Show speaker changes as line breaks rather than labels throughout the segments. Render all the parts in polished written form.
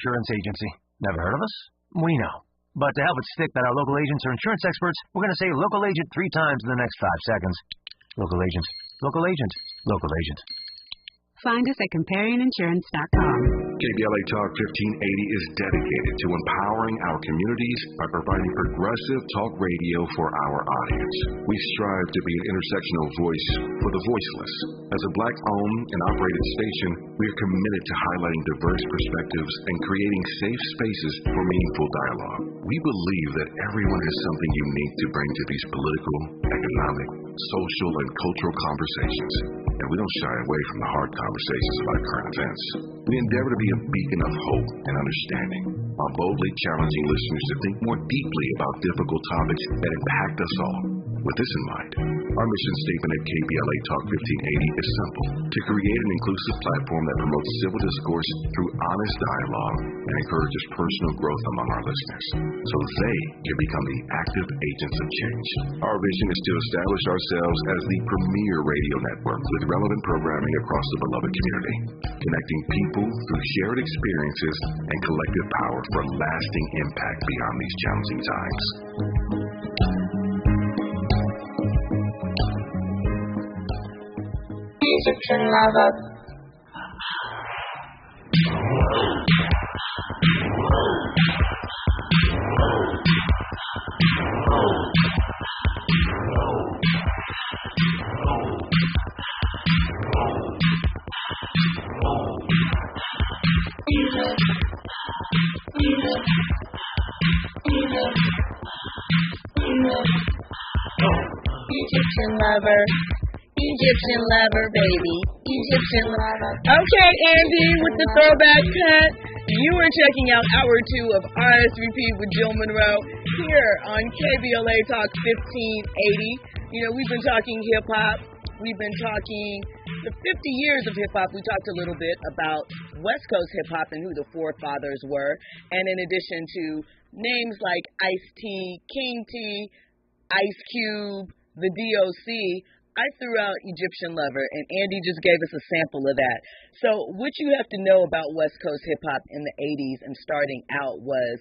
Insurance Agency. Never heard of us? We know. But to help it stick that our local agents are insurance experts, we're going to say local agent 3 times in the next 5 seconds. Local agent, local agent, local agent.
Find us at comparinginsurance.com.
KBLA Talk 1580 is dedicated to empowering our communities by providing progressive talk radio for our audience. We strive to be an intersectional voice for the voiceless. As a Black-owned and operated station, we are committed to highlighting diverse perspectives and creating safe spaces for meaningful dialogue. We believe that everyone has something unique to bring to these political, economic, social, and cultural conversations, and we don't shy away from the hard conversations about current events. We endeavor to be a beacon of hope and understanding, while boldly challenging listeners to think more deeply about difficult topics that impact us all. With this in mind, our mission statement at KBLA Talk 1580 is simple: to create an inclusive platform that promotes civil discourse through honest dialogue and encourages personal growth among our listeners, so they can become the active agents of change. Our vision is to establish ourselves as the premier radio network with relevant programming across the beloved community, connecting people through shared experiences and collective power for lasting impact beyond these challenging times.
Egyptian lover. Egyptian lover. Egyptian lover, baby. Egyptian lover.
Okay, Andy, with the throwback cut, you are checking out hour 2 of RSVP with Jill Munroe here on KBLA Talk 1580. You know, we've been talking hip-hop. We've been talking the 50 years of hip-hop. We talked a little bit about West Coast hip-hop and who the forefathers were. And in addition to names like Ice-T, King T, Ice Cube, the DOC, I threw out Egyptian Lover, and Andy just gave us a sample of that. So what you have to know about West Coast hip-hop in the 80s and starting out was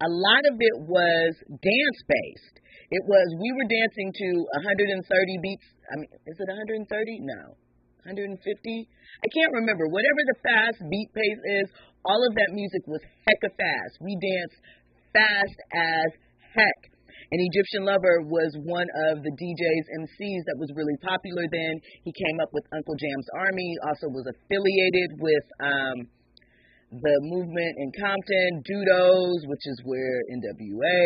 a lot of it was dance-based. It was, we were dancing to 130 beats. I mean, is it 130? No. 150? I can't remember. Whatever the fast beat pace is, all of that music was hecka fast. We danced fast as heck. And Egyptian Lover was one of the DJs, MCs that was really popular then. He came up with Uncle Jam's Army, also was affiliated with the movement in Compton, Dudos, which is where NWA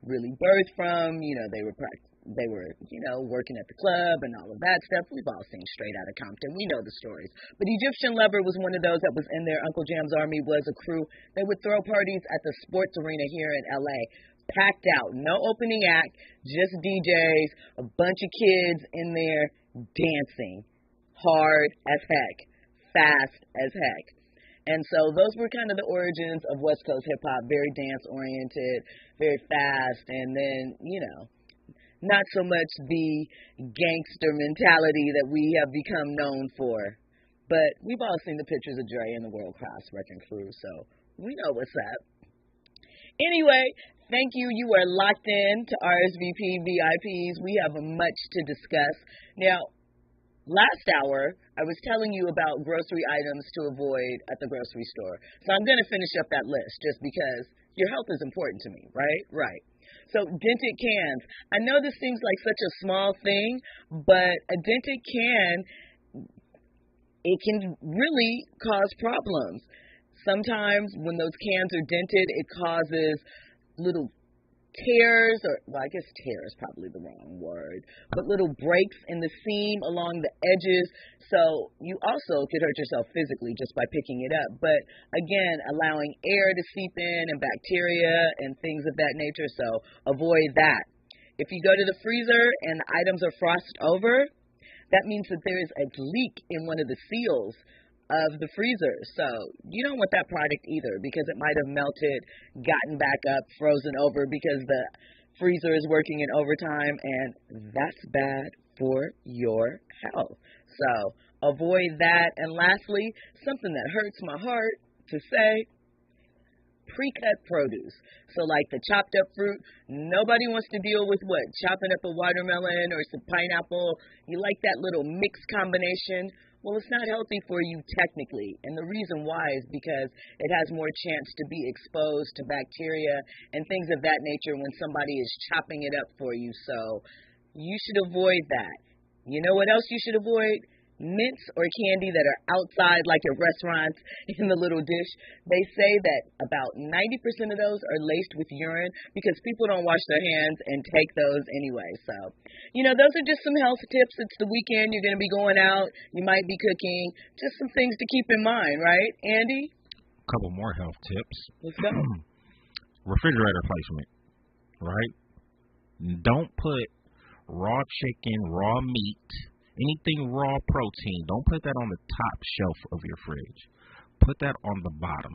really birthed from. You know, they were, you know, working at the club and all of that stuff. We've all seen Straight Outta Compton. We know the stories. But Egyptian Lover was one of those that was in there. Uncle Jam's Army was a crew. They would throw parties at the sports arena here in L.A., packed out, no opening act, just DJs, a bunch of kids in there dancing hard as heck, fast as heck. And so those were kind of the origins of West Coast hip-hop, very dance-oriented, very fast, and then, you know, not so much the gangster mentality that we have become known for. But we've all seen the pictures of Dre and the World Class Wrecking Crew, so we know what's up. Anyway, thank you. You are locked in to RSVP VIPs. We have much to discuss. Now, last hour, I was telling you about grocery items to avoid at the grocery store. So I'm going to finish up that list just because your health is important to me, right? Right. So dented cans. I know this seems like such a small thing, but a dented can, it can really cause problems. Sometimes when those cans are dented, it causes little tears, or, well, I guess tear is probably the wrong word, but little breaks in the seam along the edges. So you also could hurt yourself physically just by picking it up. But again, allowing air to seep in and bacteria and things of that nature. So avoid that. If you go to the freezer and the items are frosted over, that means that there is a leak in one of the seals of the freezer. So you don't want that product either, because it might have melted, gotten back up, frozen over because the freezer is working in overtime, and that's bad for your health. So avoid that. And lastly, something that hurts my heart to say, pre-cut produce. So like the chopped up fruit, nobody wants to deal with what? Chopping up a watermelon or some pineapple. You like that little mixed combination? Well, it's not healthy for you technically. And the reason why is because it has more chance to be exposed to bacteria and things of that nature when somebody is chopping it up for you. So you should avoid that. You know what else you should avoid? Mints or candy that are outside, like at restaurants, in the little dish. They say that about 90% of those are laced with urine because people don't wash their hands and take those anyway. So, those are just some health tips. It's the weekend. You're going to be going out. You might be cooking. Just some things to keep in mind, right, Andy?
A couple more health tips.
Let's go.
Refrigerator placement, right? Don't put raw chicken, raw meat, anything raw protein, don't put that on the top shelf of your fridge. Put that on the bottom.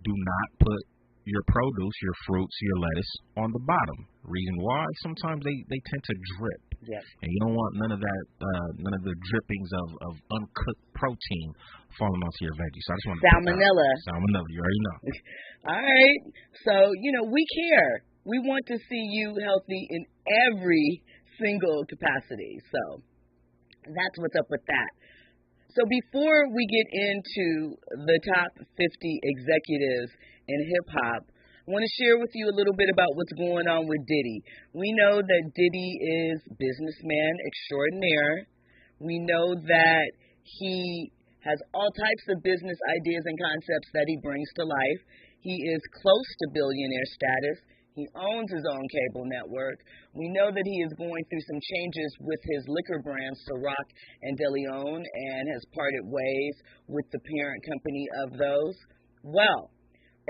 Do not put your produce, your fruits, your lettuce on the bottom. Reason why? Sometimes they tend to drip.
Yes.
And you don't want none of that, none of the drippings of uncooked protein falling onto your veggies. So I just want to
Salmonella.
Salmonella, you already know.
All right. So, we care. We want to see you healthy in every single capacity. So that's what's up with that. So before we get into the top 50 executives in hip-hop, I want to share with you a little bit about what's going on with Diddy. We know that Diddy is businessman extraordinaire. We know that he has all types of business ideas and concepts that he brings to life. He is close to billionaire status. He owns his own cable network. We know that he is going through some changes with his liquor brands, Ciroc and De Leon, and has parted ways with the parent company of those. Well,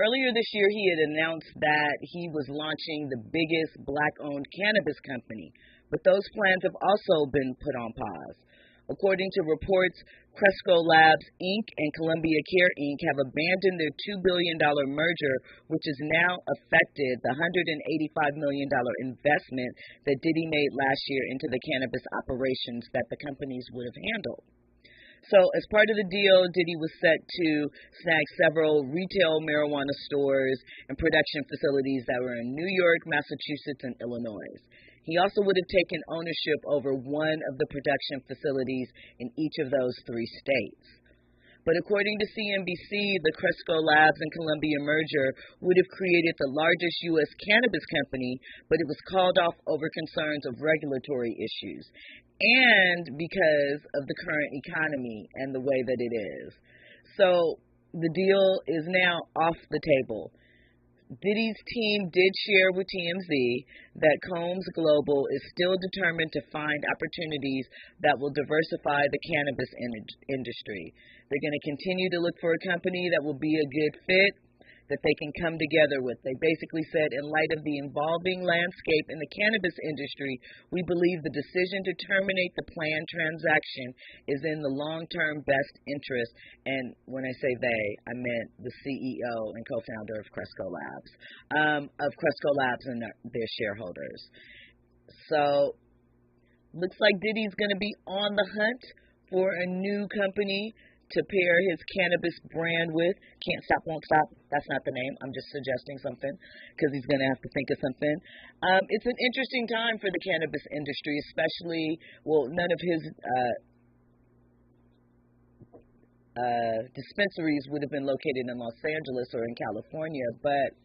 earlier this year he had announced that he was launching the biggest black-owned cannabis company, but those plans have also been put on pause. According to reports, Cresco Labs, Inc. and Columbia Care, Inc. have abandoned their $2 billion merger, which has now affected the $185 million investment that Diddy made last year into the cannabis operations that the companies would have handled. So as part of the deal, Diddy was set to snag several retail marijuana stores and production facilities that were in New York, Massachusetts, and Illinois. He also would have taken ownership over one of the production facilities in each of those three states. But according to CNBC, the Cresco Labs and Columbia merger would have created the largest U.S. cannabis company, but it was called off over concerns of regulatory issues and because of the current economy and the way that it is. So the deal is now off the table. Diddy's team did share with TMZ that Combs Global is still determined to find opportunities that will diversify the cannabis industry. They're going to continue to look for a company that will be a good fit, that they can come together with. They basically said, in light of the evolving landscape in the cannabis industry, we believe the decision to terminate the planned transaction is in the long-term best interest. And when I say they, I meant the CEO and co-founder of Cresco Labs, and their shareholders. So, looks like Diddy's going to be on the hunt for a new company to pair his cannabis brand with. Can't Stop, Won't Stop. That's not the name. I'm just suggesting something because he's going to have to think of something. It's an interesting time for the cannabis industry, especially, none of his dispensaries would have been located in Los Angeles or in California, but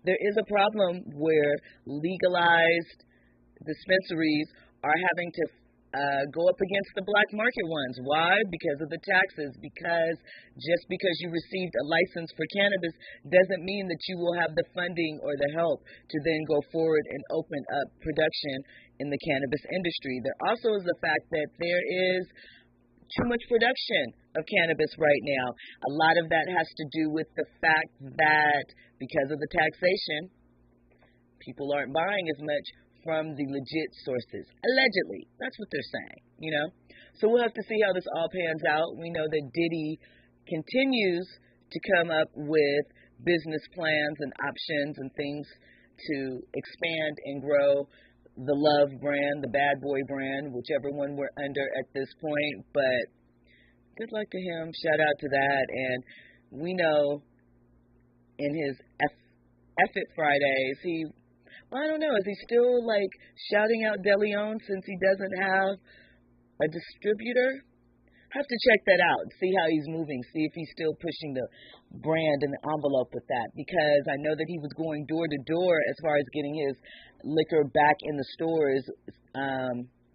there is a problem where legalized dispensaries are having to go up against the black market ones. Why? Because of the taxes. Because just because you received a license for cannabis doesn't mean that you will have the funding or the help to then go forward and open up production in the cannabis industry. There also is the fact that there is too much production of cannabis right now. A lot of that has to do with the fact that because of the taxation, people aren't buying as much from the legit sources. Allegedly. That's what they're saying, So we'll have to see how this all pans out. We know that Diddy continues to come up with business plans and options and things to expand and grow the Love brand, the Bad Boy brand, whichever one we're under at this point. But good luck to him. Shout out to that. And we know in his F It Fridays. I don't know, is he still like shouting out De Leon since he doesn't have a distributor? Have to check that out, see how he's moving, see if he's still pushing the brand and the envelope with that, because I know that he was going door to door as far as getting his liquor back in the stores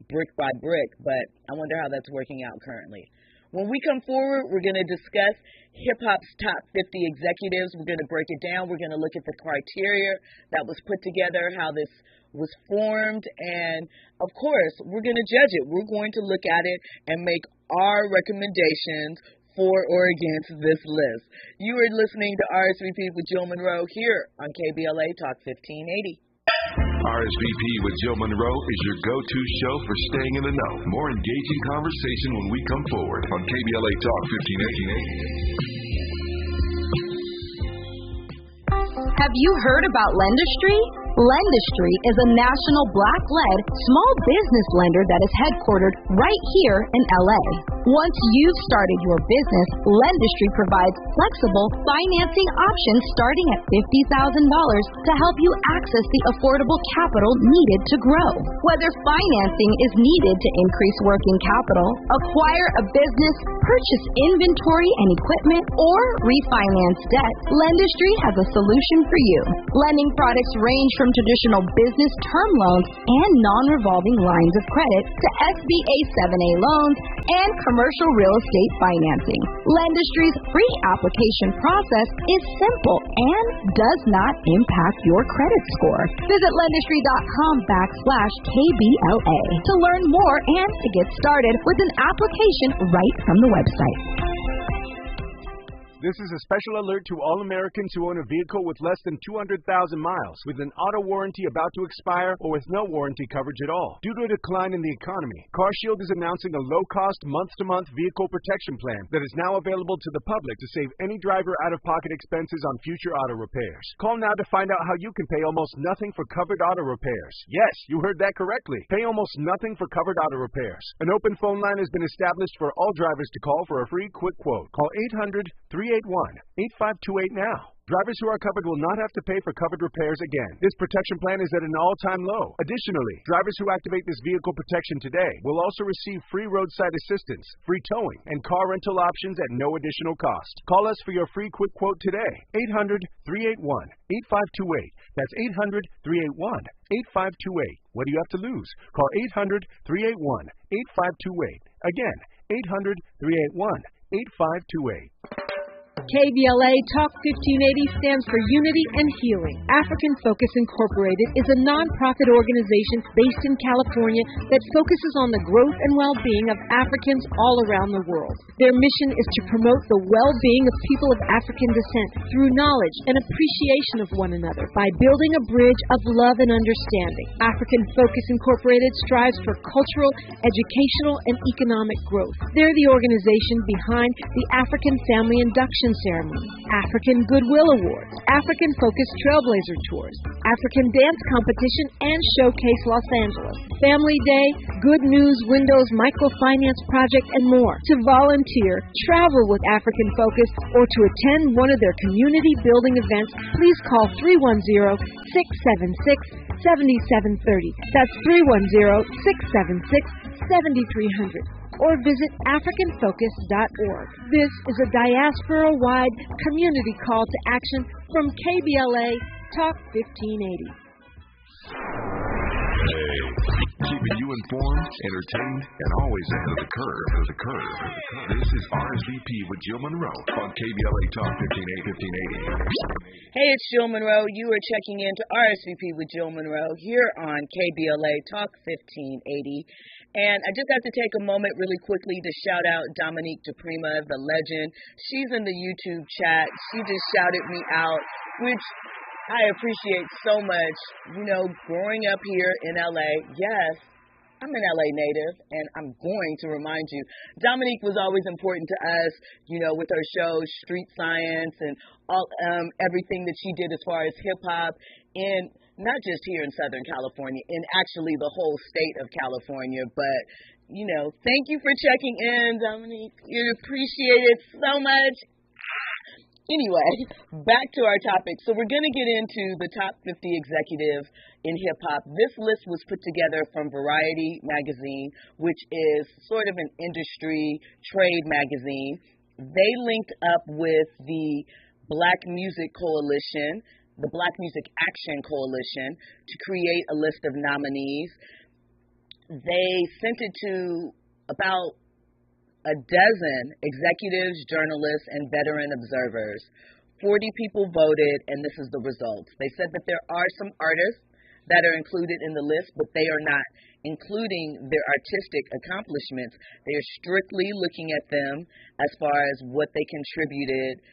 brick by brick, but I wonder how that's working out currently. When we come forward, we're going to discuss hip-hop's top 50 executives. We're going to break it down. We're going to look at the criteria that was put together, how this was formed, and, of course, we're going to judge it. We're going to look at it and make our recommendations for or against this list. You are listening to RSVP with Jill Munroe here on KBLA Talk 1580.
RSVP with Jill Munroe is your go-to show for staying in the know. More engaging conversation when we come forward on KBLA Talk 1580.
Have you heard about Lendistry? Lendistry is a national black-led small business lender that is headquartered right here in LA. Once you've started your business, Lendistry provides flexible financing options starting at $50,000 to help you access the affordable capital needed to grow. Whether financing is needed to increase working capital, acquire a business, purchase inventory and equipment, or refinance debt, Lendistry has a solution for you. Lending products range from traditional business term loans and non-revolving lines of credit to SBA 7A loans and commercial real estate financing. Lendistry's free application process is simple and does not impact your credit score. Visit lendistry.com/KBLA to learn more and to get started with an application right from the website.
This is a special alert to all Americans who own a vehicle with less than 200,000 miles, with an auto warranty about to expire, or with no warranty coverage at all. Due to a decline in the economy, CarShield is announcing a low-cost, month-to-month vehicle protection plan that is now available to the public to save any driver out-of-pocket expenses on future auto repairs. Call now to find out how you can pay almost nothing for covered auto repairs. Yes, you heard that correctly. Pay almost nothing for covered auto repairs. An open phone line has been established for all drivers to call for a free quick quote. Call 800-381-8528 now. Drivers who are covered will not have to pay for covered repairs again. This protection plan is at an all-time low. Additionally, drivers who activate this vehicle protection today will also receive free roadside assistance, free towing, and car rental options at no additional cost. Call us for your free quick quote today. 800-381-8528. That's 800-381-8528. What do you have to lose? Call 800-381-8528. Again, 800-381-8528.
KBLA Talk 1580 stands for Unity and Healing. African Focus Incorporated is a non-profit organization based in California that focuses on the growth and well-being of Africans all around the world. Their mission is to promote the well-being of people of African descent through knowledge and appreciation of one another by building a bridge of love and understanding. African Focus Incorporated strives for cultural, educational, and economic growth. They're the organization behind the African Family Induction Ceremony, African Goodwill Awards, African Focus Trailblazer Tours, African Dance Competition, and Showcase Los Angeles, Family Day, Good News Windows Microfinance Project, and more. To volunteer, travel with African Focus, or to attend one of their community building events, please call 310-676-7730. That's 310-676-7300. Or visit AfricanFocus.org. This is a diaspora-wide community call to action from KBLA Talk 1580.
Keeping you informed, entertained, and always ahead of the curve. This is RSVP with Jill Munroe on KBLA Talk 1580.
Hey, it's Jill Munroe. You are checking in to RSVP with Jill Munroe here on KBLA Talk 1580. And I just have to take a moment really quickly to shout out Dominique DePrima, the legend. She's in the YouTube chat. She just shouted me out, which I appreciate so much. You know, growing up here in LA, yes, I'm an LA native, and I'm going to remind you, Dominique was always important to us, you know, with her show, Street Science, and all everything that she did as far as hip-hop in not just here in Southern California, in actually the whole state of California. But, you know, thank you for checking in, Dominique. You appreciate it so much. Anyway, back to our topic. So we're going to get into the top 50 executives in hip-hop. This list was put together from Variety magazine, which is sort of an industry trade magazine. They linked up with the Black Music Coalition, the Black Music Action Coalition, to create a list of nominees. They sent it to about a dozen executives, journalists, and veteran observers. 40 people voted, and this is the results. They said that there are some artists that are included in the list, but they are not including their artistic accomplishments. They are strictly looking at them as far as what they contributed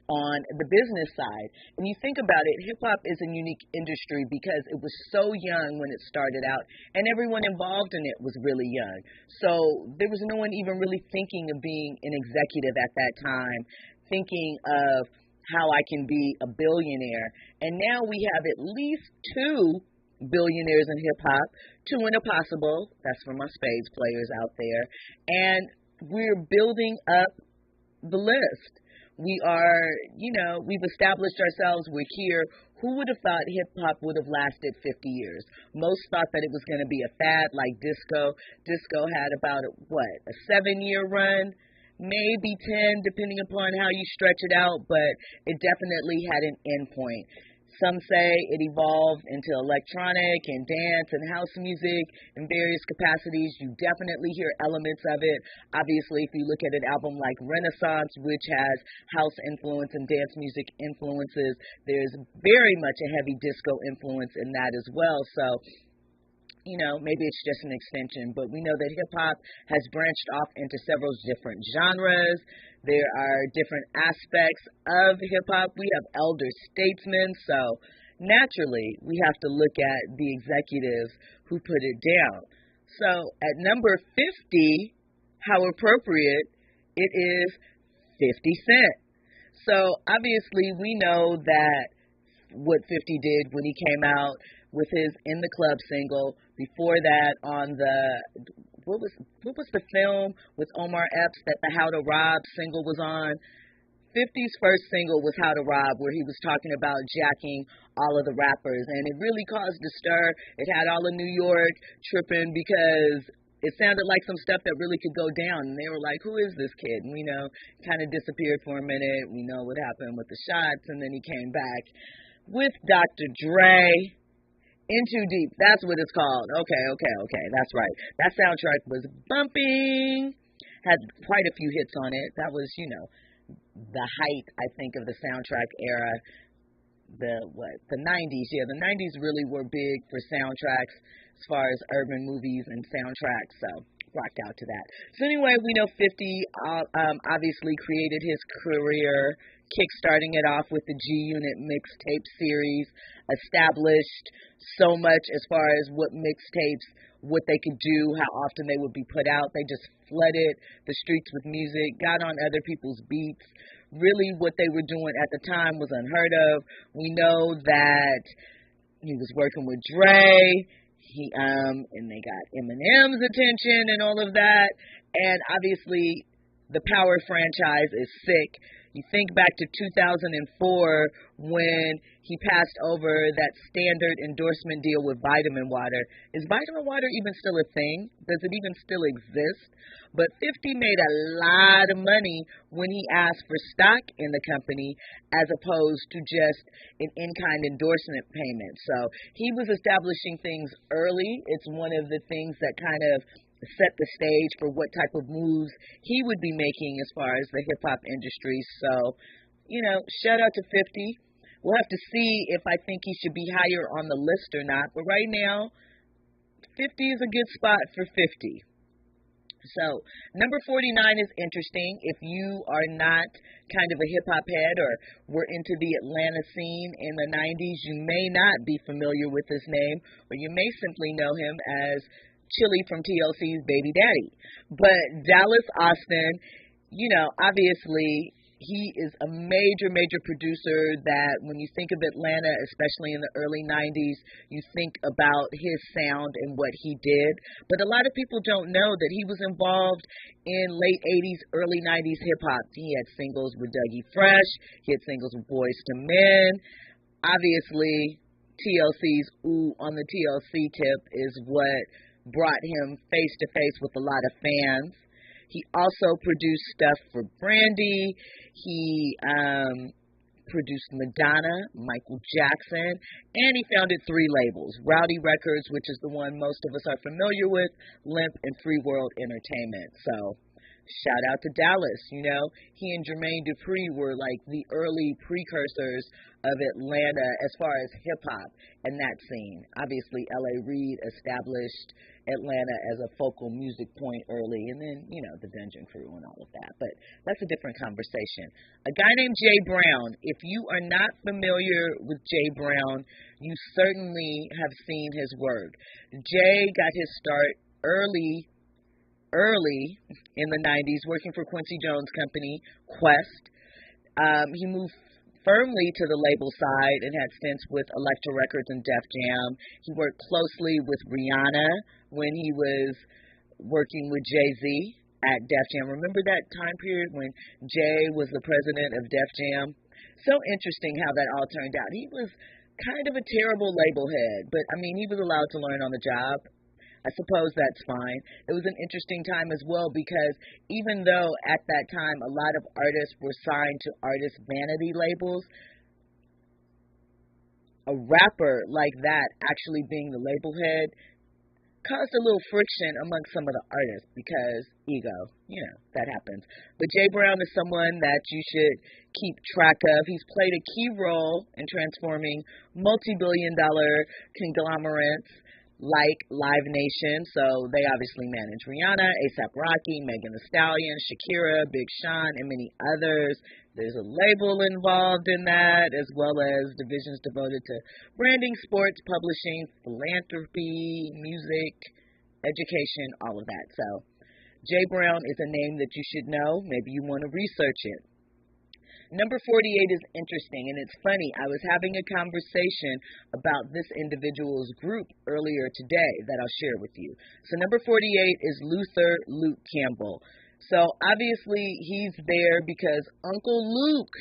on the business side. And you think about it, hip-hop is a unique industry because it was so young when it started out, and everyone involved in it was really young. So there was no one even really thinking of being an executive at that time, thinking of how I can be a billionaire. And now we have at least 2 billionaires in hip-hop, 2 in a possible. That's for my spades players out there. And we're building up the list. We are, we've established ourselves. We're here. Who would have thought hip-hop would have lasted 50 years? Most thought that it was going to be a fad like disco. Disco had about, a 7-year run, maybe 10, depending upon how you stretch it out, but it definitely had an end point. Some say it evolved into electronic and dance and house music in various capacities. You definitely hear elements of it. Obviously, if you look at an album like Renaissance, which has house influence and dance music influences, there's very much a heavy disco influence in that as well. So, maybe it's just an extension, but we know that hip-hop has branched off into several different genres. There are different aspects of hip-hop. We have elder statesmen, so naturally we have to look at the executives who put it down. So at number 50, how appropriate, it is 50 Cent. So obviously we know that what 50 did when he came out with his In the Club single. Before that, on the what was the film with Omar Epps that the How to Rob single was on? 50's first single was How to Rob, where he was talking about jacking all of the rappers, and it really caused a stir. It had all of New York tripping because it sounded like some stuff that really could go down, and they were like, who is this kid? And kind of disappeared for a minute. We know what happened with the shots, and then he came back with Dr. Dre. In Too Deep, that's what it's called. Okay, that's right. That soundtrack was bumping, had quite a few hits on it. That was, the height, I think, of the soundtrack era. The 90s. Yeah, the 90s really were big for soundtracks as far as urban movies and soundtracks, so rocked out to that. So anyway, we know 50 obviously created his career, kickstarting it off with the G-Unit mixtape series, established so much as far as what mixtapes, what they could do, how often they would be put out. They just flooded the streets with music, got on other people's beats. Really what they were doing at the time was unheard of. We know that he was working with Dre, and they got Eminem's attention and all of that. And obviously the Power franchise is sick. You think back to 2004 when he passed over that standard endorsement deal with vitamin water. Is vitamin water even still a thing? Does it even still exist? But 50 made a lot of money when he asked for stock in the company as opposed to just an in-kind endorsement payment. So he was establishing things early. It's one of the things that kind of set the stage for what type of moves he would be making as far as the hip-hop industry. So, shout out to 50. We'll have to see if I think he should be higher on the list or not. But right now, 50 is a good spot for 50. So, number 49 is interesting. If you are not kind of a hip-hop head or were into the Atlanta scene in the 90s, you may not be familiar with his name, or you may simply know him as Chili from TLC's Baby Daddy. But Dallas Austin, obviously he is a major, major producer that when you think of Atlanta, especially in the early 90s, you think about his sound and what he did. But a lot of people don't know that he was involved in late 80s, early 90s hip-hop. He had singles with Dougie Fresh. He had singles with Boyz II Men. Obviously, TLC's Ooh on the TLC tip is what brought him face-to-face with a lot of fans. He also produced stuff for Brandy. He produced Madonna, Michael Jackson, and he founded 3 labels: Rowdy Records, which is the one most of us are familiar with, Limp, and Free World Entertainment. So shout out to Dallas. You know, he and Jermaine Dupri were like the early precursors of Atlanta as far as hip-hop and that scene. Obviously, L.A. Reid established Atlanta as a focal music point early, and then, you know, the Dungeon Crew and all of that. But that's a different conversation. A guy named Jay Brown. If you are not familiar with Jay Brown, you certainly have seen his work. Jay got his start early in the 90s working for Quincy Jones' company, Quest. He moved firmly to the label side and had stints with Elektra Records and Def Jam. He worked closely with Rihanna when he was working with Jay-Z at Def Jam. Remember that time period when Jay was the president of Def Jam? So interesting how that all turned out. He was kind of a terrible label head, but, I mean, he was allowed to learn on the job. I suppose that's fine. It was an interesting time as well because even though at that time a lot of artists were signed to artist vanity labels, a rapper like that actually being the label head caused a little friction amongst some of the artists because ego, you know, that happens. But Jay Brown is someone that you should keep track of. He's played a key role in transforming multi-billion-dollar conglomerates like Live Nation, so they obviously manage Rihanna, A$AP Rocky, Megan Thee Stallion, Shakira, Big Sean, and many others. There's a label involved in that, as well as divisions devoted to branding, sports, publishing, philanthropy, music, education, all of that. So Jay Brown is a name that you should know. Maybe you want to research it. Number 48 is interesting, and it's funny. I was having a conversation about this individual's group earlier today that I'll share with you. So number 48 is Luther Luke Campbell. So obviously he's there because Uncle Luke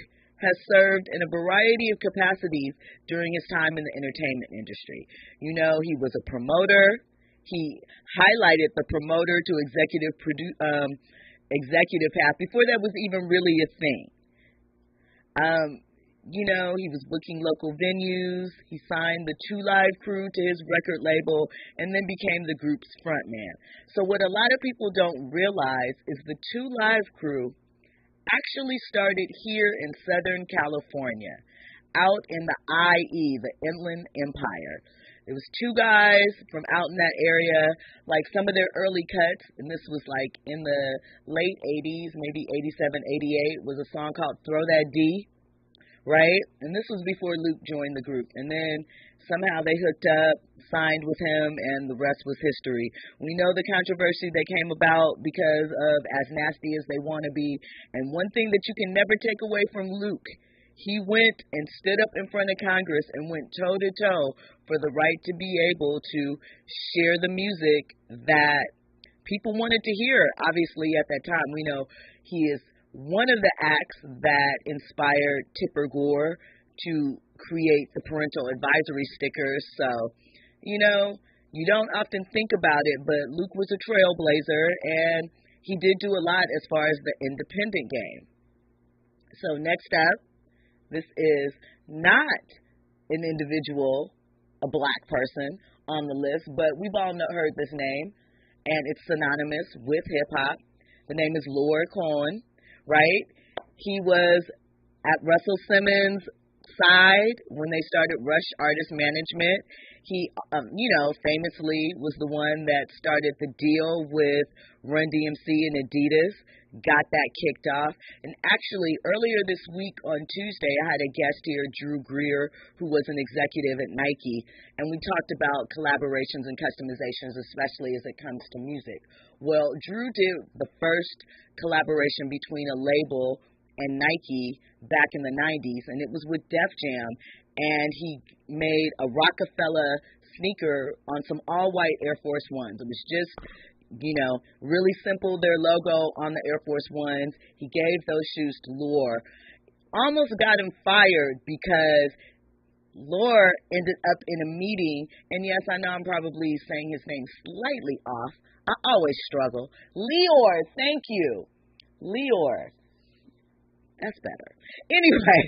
has served in a variety of capacities during his time in the entertainment industry. You know, he was a promoter. He highlighted the promoter to executive path before that was even really a thing. You know, he was booking local venues. He signed the 2 Live Crew to his record label and then became the group's frontman. So what a lot of people don't realize is the 2 Live Crew actually started here in Southern California, out in the IE, the Inland Empire. It was 2 guys from out in that area, like some of their early cuts, and this was like in the late 80s, maybe 87, 88, was a song called Throw That D, right? And this was before Luke joined the group. And then somehow they hooked up, signed with him, and the rest was history. We know the controversy that came about because of As Nasty As They Want to Be. And one thing that you can never take away from Luke, he went and stood up in front of Congress and went toe-to-toe for the right to be able to share the music that people wanted to hear. Obviously, at that time, we know he is one of the acts that inspired Tipper Gore to create the parental advisory stickers. So, you know, you don't often think about it, but Luke was a trailblazer, and he did do a lot as far as the independent game. So next up, this is not an individual, a black person on the list, but we've all heard this name, and it's synonymous with hip-hop. The name is Lord Cohen, right? He was at Russell Simmons' side when they started Rush Artist Management. He, famously was the one that started the deal with Run DMC and Adidas, got that kicked off. And actually, earlier this week on Tuesday, I had a guest here, Drew Greer, who was an executive at Nike, and we talked about collaborations and customizations, especially as it comes to music. Well, Drew did the first collaboration between a label and Nike back in the 90s, and it was with Def Jam, and he made a Rockefeller sneaker on some all-white Air Force Ones. It was just, really simple, their logo on the Air Force Ones. He gave those shoes to Lore. Almost got him fired because Lore ended up in a meeting, and yes, I know I'm probably saying his name slightly off. I always struggle. Leor, thank you. Leor. That's better. Anyway,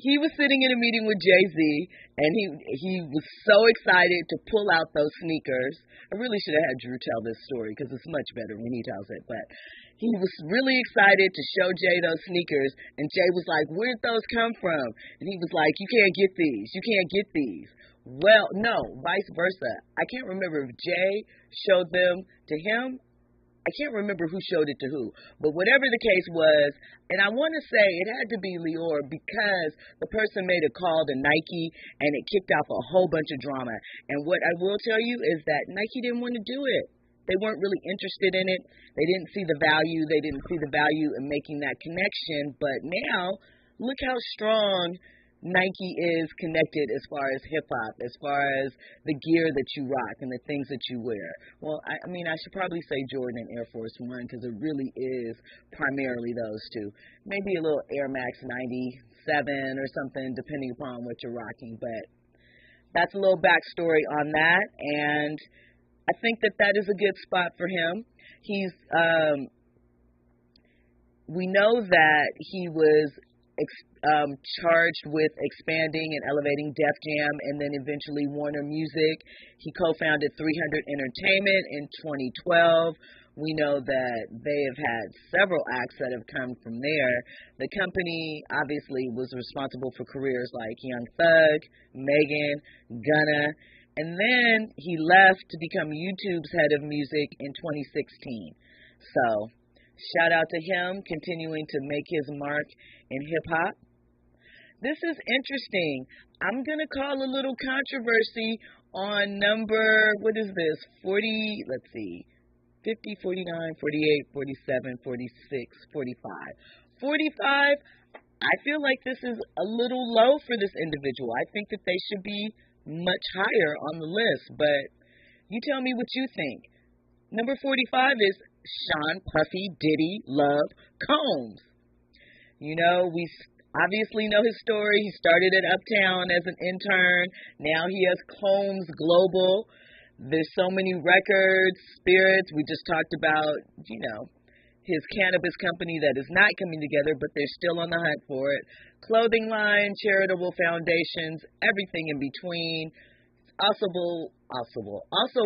he was sitting in a meeting with Jay-Z, and he was so excited to pull out those sneakers. I really should have had Drew tell this story because it's much better when he tells it, but he was really excited to show Jay those sneakers, and Jay was like, "Where'd those come from?" And he was like, "You can't get these. You can't get these." Well, no, vice versa. I can't remember if Jay showed them to him. I can't remember who showed it to who, but whatever the case was, and I want to say it had to be Leor because the person made a call to Nike, and it kicked off a whole bunch of drama. And what I will tell you is that Nike didn't want to do it. They weren't really interested in it. They didn't see the value. They didn't see the value in making that connection. But now, look how strong Nike is connected as far as hip-hop, as far as the gear that you rock and the things that you wear. Well, I should probably say Jordan and Air Force One because it really is primarily those two. Maybe a little Air Max 97 or something, depending upon what you're rocking. But that's a little backstory on that, and I think that is a good spot for him. He's, we know that he was charged with expanding and elevating Def Jam and then eventually Warner Music. He co-founded 300 Entertainment in 2012. We know that they have had several acts that have come from there. The company obviously was responsible for careers like Young Thug, Megan, Gunna, and then he left to become YouTube's head of music in 2016. So, shout out to him, continuing to make his mark in hip-hop. This is interesting. I'm going to call a little controversy on number, 40, let's see, 50, 49, 48, 47, 46, 45. 45, I feel like this is a little low for this individual. I think that they should be much higher on the list, but you tell me what you think. Number 45 is Sean Puffy Diddy Love Combs. We obviously know his story. He started at Uptown as an intern. Now he has Combs Global. There's so many records, spirits. We just talked about, his cannabis company that is not coming together, but they're still on the hunt for it. Clothing line, charitable foundations, everything in between. Also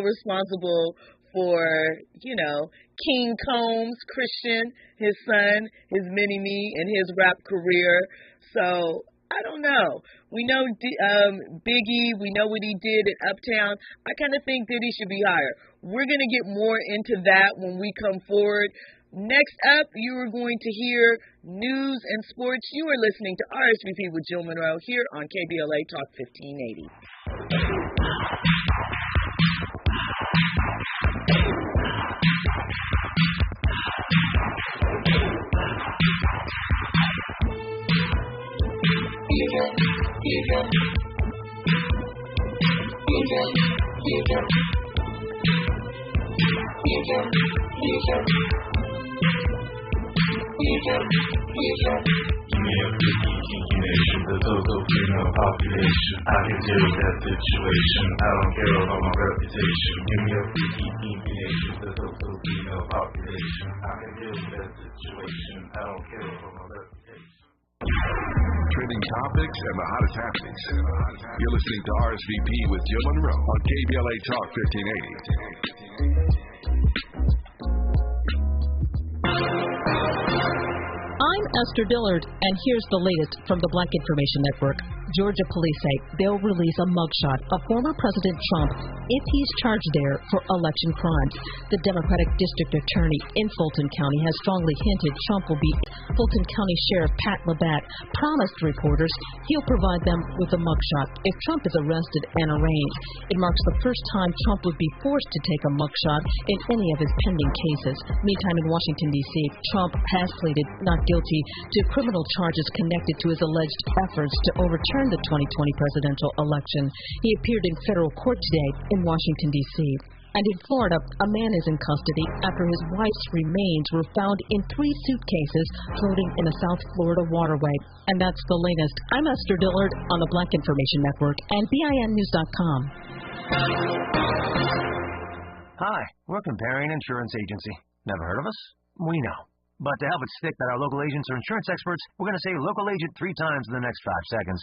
responsible for, King Combs, Christian, his son, his mini-me, and his rap career. So, I don't know. We know Biggie. We know what he did at Uptown. I kind of think Diddy should be higher. We're going to get more into that when we come forward. Next up, you are going to hear news and sports. You are listening to RSVP with Jill Munroe here on KBLA Talk 1580.
The total female population. I can deal with that situation. I don't care about my reputation. Give me a freaky combination. The total female population. I can deal with that situation. I don't care about my reputation.
Trending topics and the hottest happenings. You're listening to RSVP with Jill Munroe on KBLA Talk 1580.
I'm Esther Dillard, and here's the latest from the Black Information Network.
Georgia police say they'll release a mugshot of former President Trump if he's charged there for election crimes. The Democratic District Attorney in Fulton County has strongly hinted Trump will be. Fulton County Sheriff Pat Labatt promised reporters he'll provide them with a mugshot if Trump is arrested and arraigned. It marks the first time Trump would be forced to take a mugshot in any of his pending cases. Meantime, in Washington, D.C., Trump has pleaded not guilty to criminal charges connected to his alleged efforts to overturn the 2020 presidential election. He appeared in federal court today in Washington, D.C. And in Florida, a man is in custody after his wife's remains were found in 3 suitcases floating in a South Florida waterway. And that's the latest. I'm Esther Dillard on the Black Information Network and BINnews.com.
Hi, we're Comparing Insurance Agency. Never heard of us? We know. But to help it stick that our local agents are insurance experts, we're going to say local agent 3 times in the next 5 seconds.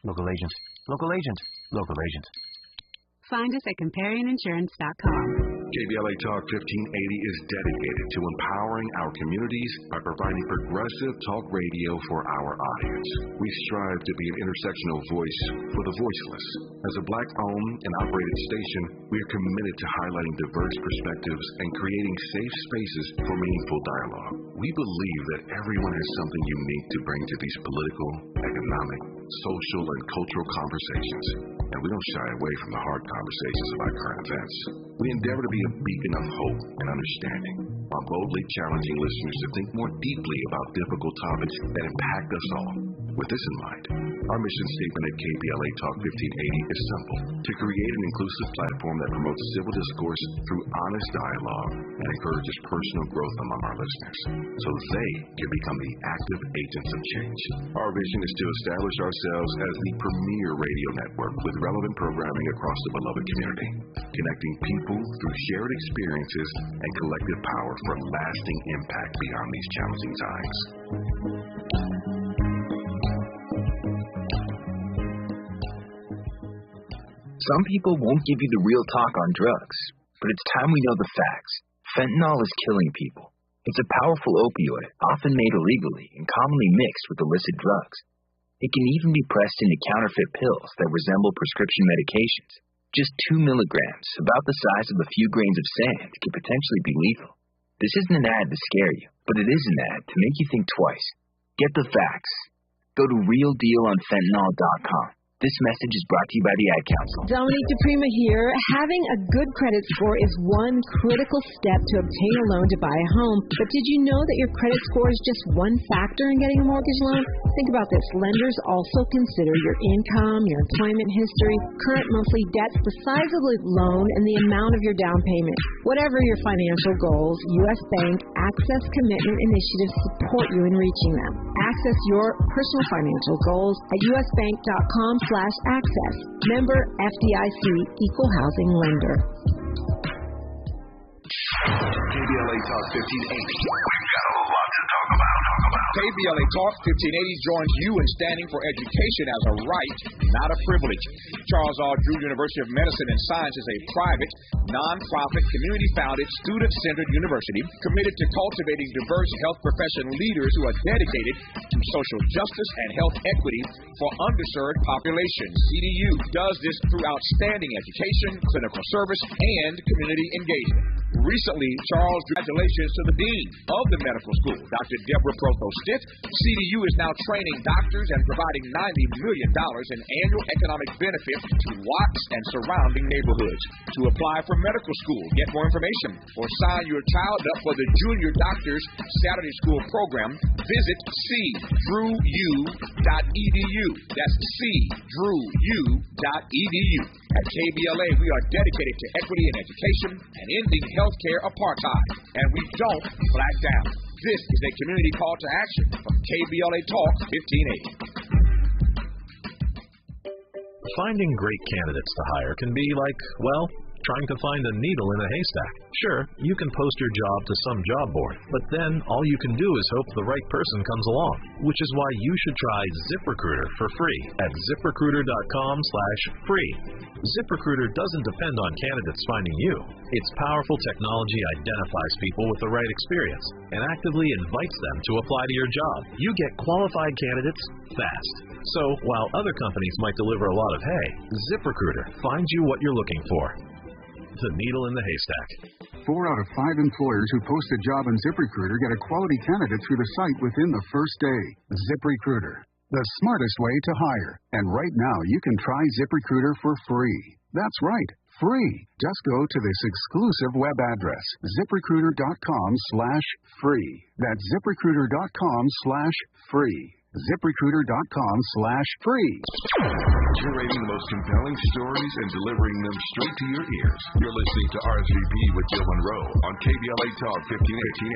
Local agent, local agent, local agent.
Find us at comparinginsurance.com.
KBLA Talk 1580 is dedicated to empowering our communities by providing progressive talk radio for our audience. We strive to be an intersectional voice for the voiceless. As a Black-owned and operated station, we are committed to highlighting diverse perspectives and creating safe spaces for meaningful dialogue. We believe that everyone has something unique to bring to these political, economic, social, and cultural conversations, and we don't shy away from the hard conversations about current events. We endeavor to be a beacon of hope and understanding, while boldly challenging listeners to think more deeply about difficult topics that impact us all. With this in mind, our mission statement at KBLA Talk 1580 is simple: to create an inclusive platform that promotes civil discourse through honest dialogue and encourages personal growth among our listeners, so they can become the active agents of change. Our vision is to establish ourselves as the premier radio network with relevant programming across the beloved community, connecting people through shared experiences and collective power for lasting impact beyond these challenging times.
Some people won't give you the real talk on drugs, but it's time we know the facts. Fentanyl is killing people. It's a powerful opioid, often made illegally and commonly mixed with illicit drugs. It can even be pressed into counterfeit pills that resemble prescription medications. Just 2 milligrams, about the size of a few grains of sand, could potentially be lethal. This isn't an ad to scare you, but it is an ad to make you think twice. Get the facts. Go to realdealonfentanyl.com. This message is brought to you by the Ad Council.
Dominique DePrima here. Having a good credit score is one critical step to obtain a loan to buy a home. But did you know that your credit score is just one factor in getting a mortgage loan? Think about this. Lenders also consider your income, your employment history, current monthly debts, the size of the loan, and the amount of your down payment. Whatever your financial goals, U.S. Bank Access Commitment Initiatives support you in reaching them. Access your personal financial goals at usbank.com/access. Member FDIC, Equal Housing Lender.
KBLA Talk 1580. We've got a lot to talk about.
KBLA Talk 1580 joins you in standing for education as a right, not a privilege. Charles R. Drew University of Medicine and Science is a private, non-profit, community-founded, student-centered university committed to cultivating diverse health profession leaders who are dedicated to social justice and health equity for underserved populations. CDU does this through outstanding education, clinical service, and community engagement. Recently, Charles, congratulations to the Dean of the Medical School, Dr. Deborah Proto-Stitt. CDU is now training doctors and providing $90 million in annual economic benefit to Watts and surrounding neighborhoods. To apply for medical school, get more information, or sign your child up for the Junior Doctors Saturday School program, visit cdrewu.edu. That's cdrewu.edu. At KBLA, we are dedicated to equity in education and ending healthcare apartheid, and we don't back down. This is a community call to action from KBLA Talk 1580.
Finding great candidates to hire can be like, well, trying to find a needle in a haystack. Sure, you can post your job to some job board, but then all you can do is hope the right person comes along, which is why you should try ZipRecruiter for free at ZipRecruiter.com/free. ZipRecruiter doesn't depend on candidates finding you. Its powerful technology identifies people with the right experience and actively invites them to apply to your job. You get qualified candidates fast. So while other companies might deliver a lot of hay, ZipRecruiter finds you what you're looking for. The needle in the haystack.
4 out of 5 employers who post a job on ZipRecruiter get a quality candidate through the site within the first day. ZipRecruiter, the smartest way to hire. And right now, you can try ZipRecruiter for free. That's right, free. Just go to this exclusive web address, ZipRecruiter.com/free. That's ZipRecruiter.com/free. ZipRecruiter.com/free.
Curating the most compelling stories and delivering them straight to your ears. You're listening to RSVP with Jill Munroe on KBLA Talk
1580.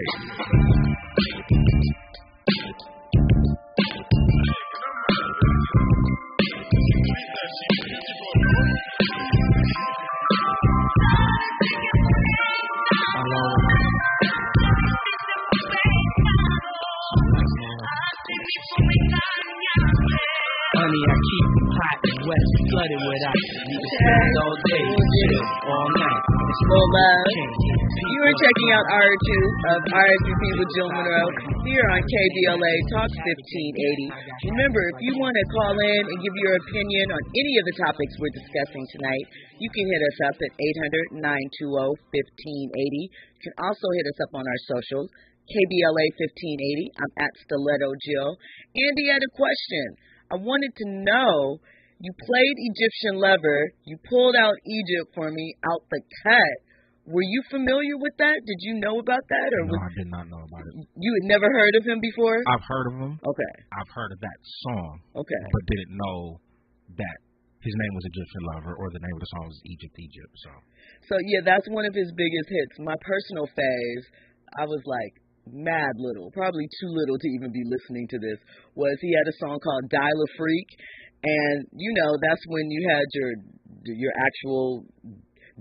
Honey, I keep it hot and wet, flooded with ice. Need to spend all day, chill all night.
You are checking out hour 2 of RSVP with Jill Munroe here on KBLA Talk 1580. Remember, if you want to call in and give your opinion on any of the topics we're discussing tonight, you can hit us up at 800-920-1580. You can also hit us up on our socials, KBLA 1580. I'm at Stiletto Jill. Andy had a question. I wanted to know, you played Egyptian Lover, you pulled out Egypt for me out the cut. Were you familiar with that? Did you know about that? Or
no, I did not know about it.
You had never heard of him before?
I've heard of him.
Okay.
I've heard of that song.
Okay.
But didn't know that his name was Egyptian Lover or the name of the song was Egypt.
So yeah, that's one of his biggest hits. My personal phase, I was like, mad little, probably too little to even be listening to this, was he had a song called Dial a Freak, and you know that's when you had your actual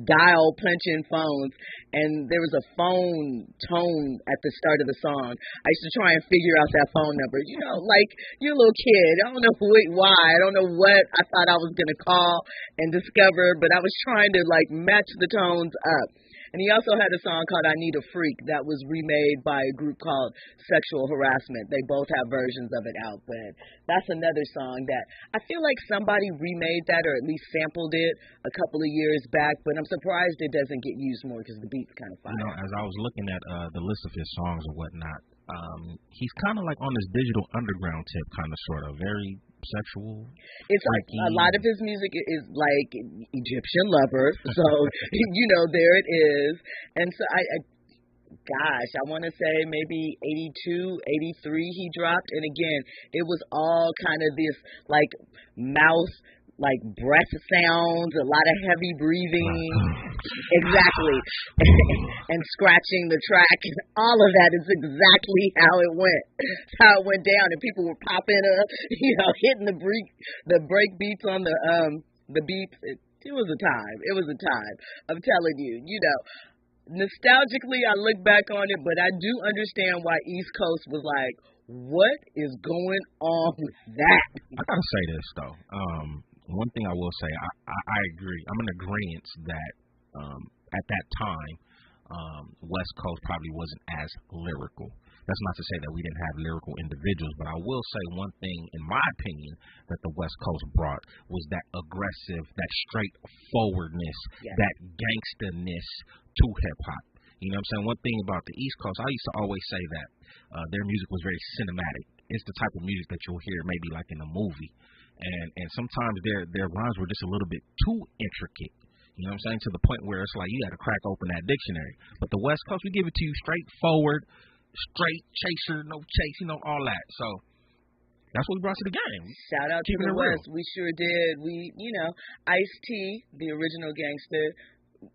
dial punch-in phones, and there was a phone tone at the start of the song. I used to try and figure out that phone number, you know, like you're a little kid. I don't know why, I don't know what I thought I was going to call and discover, but I was trying to like match the tones up. And he also had a song called I Need a Freak that was remade by a group called Sexual Harassment. They both have versions of it out, but that's another song that I feel like somebody remade that or at least sampled it a couple of years back, but I'm surprised it doesn't get used more because the beat's kind of fire.
You know, as I was looking at the list of his songs or whatnot, he's kind of like on this digital underground tip, kind of sort of very sexual.
It's like a lot of his music is like Egyptian Lover, so you know, there it is. And so I want to say maybe 82, 83 he dropped, and again, it was all kind of this like mouth, like breath sounds, a lot of heavy breathing, exactly, and scratching the track. All of that is exactly how it went. How it went down, and people were popping up, you know, hitting the break beats on the beats. It was a time. It was a time. I'm telling you, you know. Nostalgically, I look back on it, but I do understand why East Coast was like, what is going on with that?
I gotta say this though. One thing I will say, I agree. I'm in agreement that at that time, West Coast probably wasn't as lyrical. That's not to say that we didn't have lyrical individuals, but I will say one thing, in my opinion, that the West Coast brought was that aggressive, that straightforwardness, that gangsterness to hip-hop. You know what I'm saying? One thing about the East Coast, I used to always say that their music was very cinematic. It's the type of music that you'll hear maybe like in a movie. And sometimes their rhymes were just a little bit too intricate. You know what I'm saying? To the point where it's like you got to crack open that dictionary. But the West Coast, we give it to you straightforward, straight, chaser, no chase, you know, all that. So that's what we brought to the game.
Shout out to the West. We sure did. We, you know, Ice-T, the original gangster.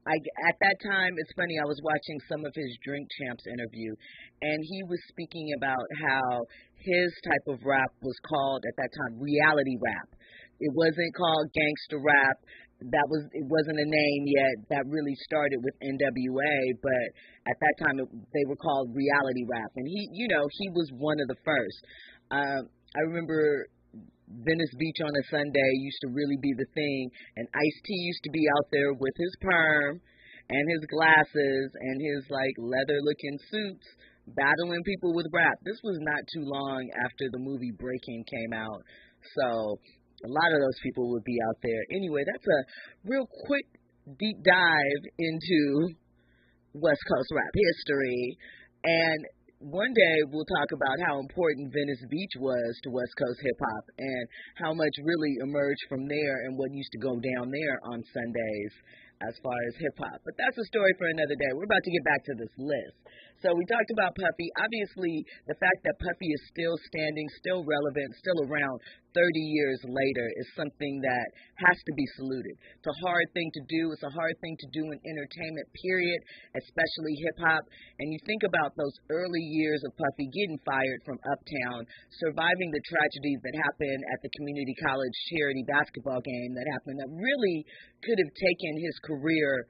At that time, it's funny, I was watching some of his Drink Champs interview, and he was speaking about how his type of rap was called, at that time, reality rap. It wasn't called gangster rap. It wasn't a name yet. That really started with NWA, but at that time, they were called reality rap. And he, you know, he was one of the first. I remember Venice Beach on a Sunday used to really be the thing, and Ice-T used to be out there with his perm and his glasses and his like leather looking suits battling people with rap. This was not too long after the movie Breaking came out, so a lot of those people would be out there. Anyway, that's a real quick deep dive into West Coast rap history, and one day we'll talk about how important Venice Beach was to West Coast hip-hop and how much really emerged from there and what used to go down there on Sundays as far as hip-hop. But that's a story for another day. We're about to get back to this list. So we talked about Puffy. Obviously, the fact that Puffy is still standing, still relevant, still around 30 years later is something that has to be saluted. It's a hard thing to do. It's a hard thing to do in entertainment, period, especially hip-hop. And you think about those early years of Puffy getting fired from Uptown, surviving the tragedy that happened at the community college charity basketball game that happened that really could have taken his career,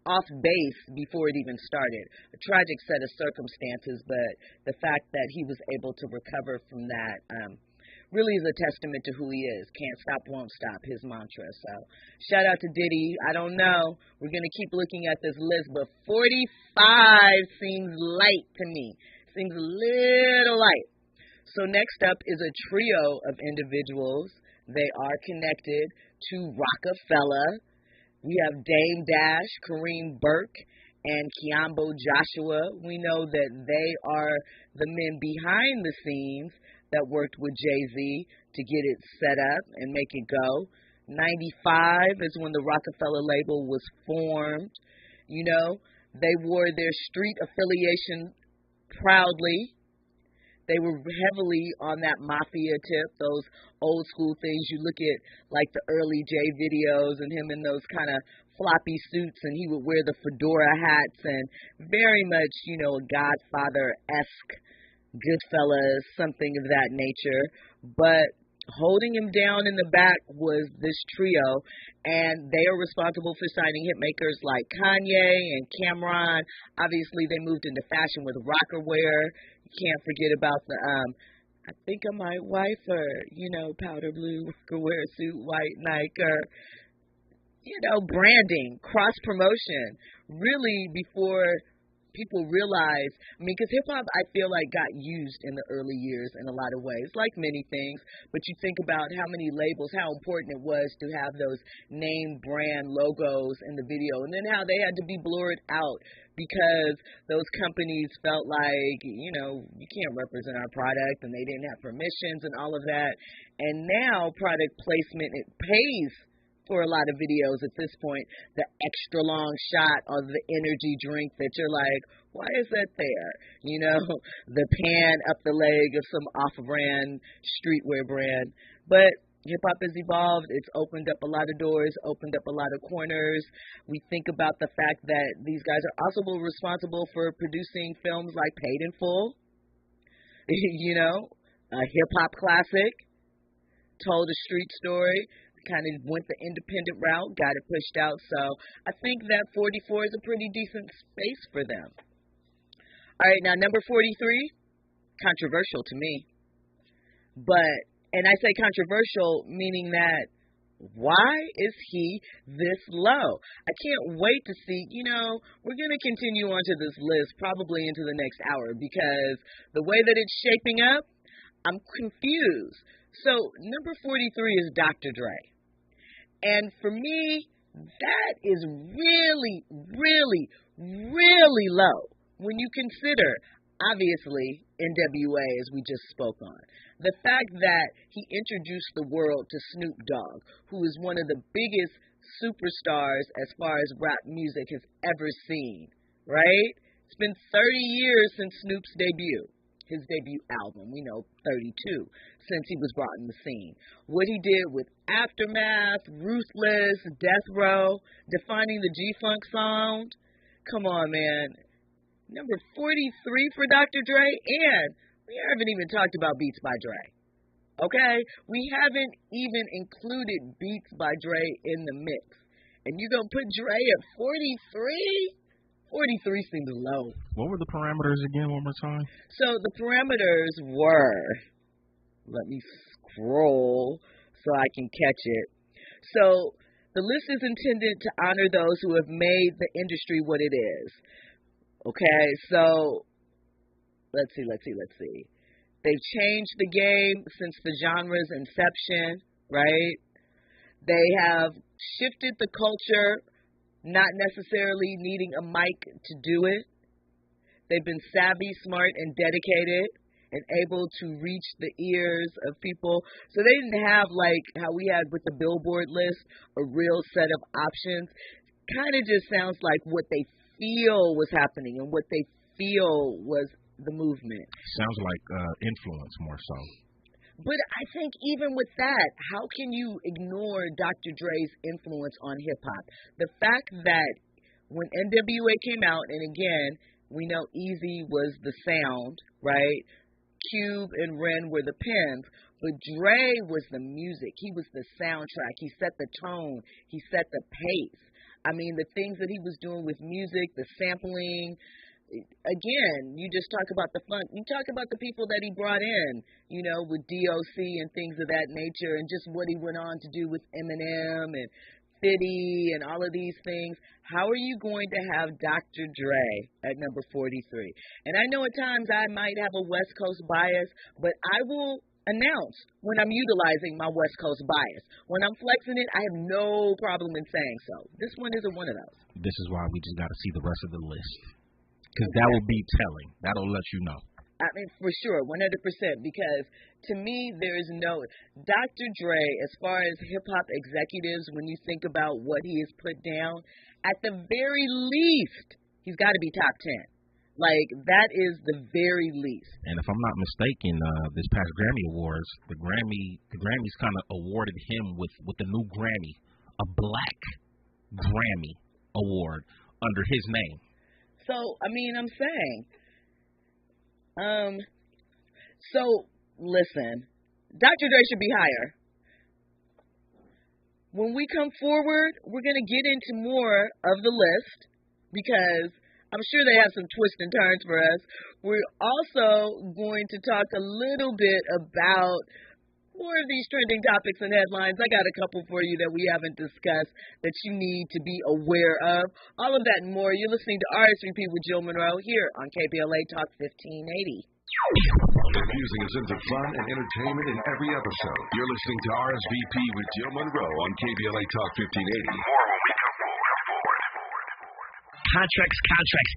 off base before it even started. A tragic set of circumstances, but the fact that he was able to recover from that really is a testament to who he is. Can't stop, won't stop, his mantra. So shout out to Diddy. I don't know. We're going to keep looking at this list, but 45 seems light to me. Seems a little light. So next up is a trio of individuals. They are connected to Rockefeller. We have Dame Dash, Kareem Burke, and Kiambo Joshua. We know that they are the men behind the scenes that worked with Jay-Z to get it set up and make it go. 95 is when the Rockefeller label was formed. You know, they wore their street affiliation proudly. They were heavily on that mafia tip, those old school things. You look at like the early Jay videos and him in those kind of floppy suits, and he would wear the fedora hats and very much, a Godfather-esque Goodfellas, something of that nature. But holding him down in the back was this trio, and they are responsible for signing hit makers like Kanye and Cameron. Obviously, they moved into fashion with rocker wear. Can't forget about the I think I might wife her, powder blue rocker wear suit, white Nike, or branding, cross promotion, really before people realize, because hip-hop, I feel like, got used in the early years in a lot of ways, like many things, but you think about how many labels, how important it was to have those name brand logos in the video, and then how they had to be blurred out because those companies felt like, you can't represent our product, and they didn't have permissions and all of that, and now product placement, it pays for a lot of videos at this point, the extra long shot of the energy drink that you're like, why is that there? The pan up the leg of some off-brand streetwear brand. But hip-hop has evolved. It's opened up a lot of doors, opened up a lot of corners. We think about the fact that these guys are also responsible for producing films like Paid in Full, a hip-hop classic, told a street story, kind of went the independent route, got it pushed out. So I think that 44 is a pretty decent space for them. All right, now number 43, controversial to me. And I say controversial meaning that why is he this low? I can't wait to see, we're going to continue onto this list probably into the next hour because the way that it's shaping up, I'm confused. So number 43 is Dr. Dre. And for me, that is really, really, really low when you consider, obviously, NWA, as we just spoke on. The fact that he introduced the world to Snoop Dogg, who is one of the biggest superstars as far as rap music has ever seen, right? It's been 30 years since Snoop's debut. His debut album, 32, since he was brought in the scene. What he did with Aftermath, Ruthless, Death Row, defining the G-Funk sound. Come on, man. Number 43 for Dr. Dre, and we haven't even talked about Beats by Dre. Okay? We haven't even included Beats by Dre in the mix. And you're going to put Dre at 43? 43 seems low.
What were the parameters again, one more time?
So the parameters were, let me scroll so I can catch it. So The list is intended to honor those who have made the industry what it is. Okay, so let's see. They've changed the game since the genre's inception, right? They have shifted the culture, not necessarily needing a mic to do it. They've been savvy, smart, and dedicated, and able to reach the ears of people. So they didn't have, like how we had with the Billboard list, a real set of options. Kind of just sounds like what they feel was happening and what they feel was the movement.
Sounds like influence more so.
But I think even with that, how can you ignore Dr. Dre's influence on hip-hop? The fact that when NWA came out, and again, we know Easy was the sound, right? Cube and Ren were the pens, but Dre was the music. He was the soundtrack. He set the tone. He set the pace. I mean, the things that he was doing with music, the sampling. Again, you just talk about the funk. You talk about the people that he brought in, you know, with DOC and things of that nature, and just what he went on to do with Eminem and 50 and all of these things. How are you going to have Dr. Dre at number 43? And I know at times I might have a West Coast bias, but I will announce when I'm utilizing my West Coast bias. When I'm flexing it, I have no problem in saying so. This one isn't one of those.
This is why we just got to see the rest of the list. Because that will be telling. That'll let you know.
I mean, for sure, 100%, because to me, there is no Dr. Dre, as far as hip-hop executives, when you think about what he has put down, at the very least, he's got to be top 10. Like, that is the very least.
And if I'm not mistaken, this past Grammy Awards, the Grammys kind of awarded him with the new Grammy, a Black Grammy Award under his name.
So, I mean, I'm saying, so, listen, Dr. Dre should be higher. When we come forward, we're going to get into more of the list, because I'm sure they have some twists and turns for us. We're also going to talk a little bit about more of these trending topics and headlines. I got a couple for you that we haven't discussed that you need to be aware of. All of that and more. You're listening to RSVP with Jill Munroe here on KBLA Talk 1580.
Infusing us into fun and entertainment in every episode. You're listening to RSVP with Jill Munroe on KBLA Talk 1580. More when we come forward.
Contracts,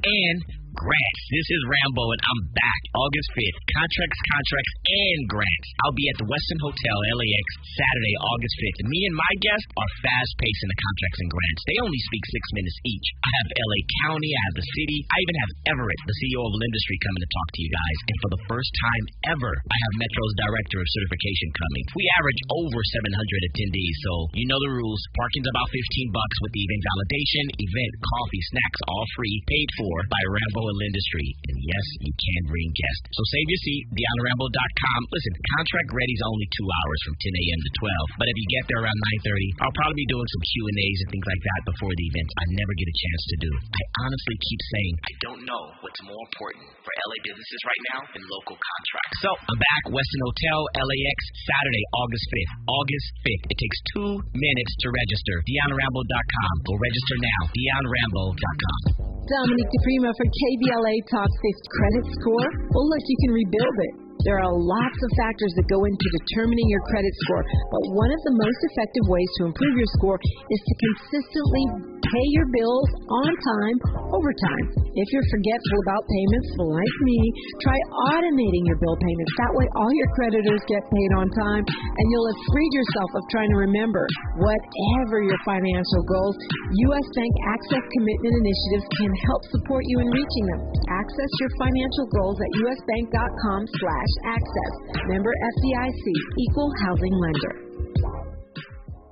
and grants. This is Rambo, and I'm back August 5th. Contracts, and grants. I'll be at the Westin Hotel, LAX, Saturday, August 5th. Me and my guests are fast-paced in the contracts and grants. They only speak 6 minutes each. I have LA County, I have the city, I even have Everett, the CEO of Lindustry, coming to talk to you guys. And for the first time ever, I have Metro's Director of Certification coming. We average over 700 attendees, so you know the rules. Parking's about $15 with the event validation, event, coffee, snacks, all free, paid for by Rambo and Lindustry. And yes, you can bring guests. So save your seat, DeonRambo.com. Listen, contract ready's only 2 hours from 10 a.m. to 12. But if you get there around 9:30, I'll probably be doing some Q&As and things like that before the event. I never get a chance to do. I honestly keep saying, I don't know what's more important for LA businesses right now than local contracts. So I'm back, Westin Hotel, LAX, Saturday, August 5th. August 5th. It takes 2 minutes to register. DeonRambo.com. Go register now. DeonRambo.com.
Dominique DePrima for KBLA Talk 5th credit score. Well, look, you can rebuild it. There are lots of factors that go into determining your credit score, but one of the most effective ways to improve your score is to consistently pay your bills on time, over time. If you're forgetful about payments, like me, try automating your bill payments. That way all your creditors get paid on time, and you'll have freed yourself of trying to remember. Whatever your financial goals, U.S. Bank Access Commitment Initiatives can help support you in reaching them. Access your financial goals at usbank.com/access. Member FDIC, Equal Housing Lender.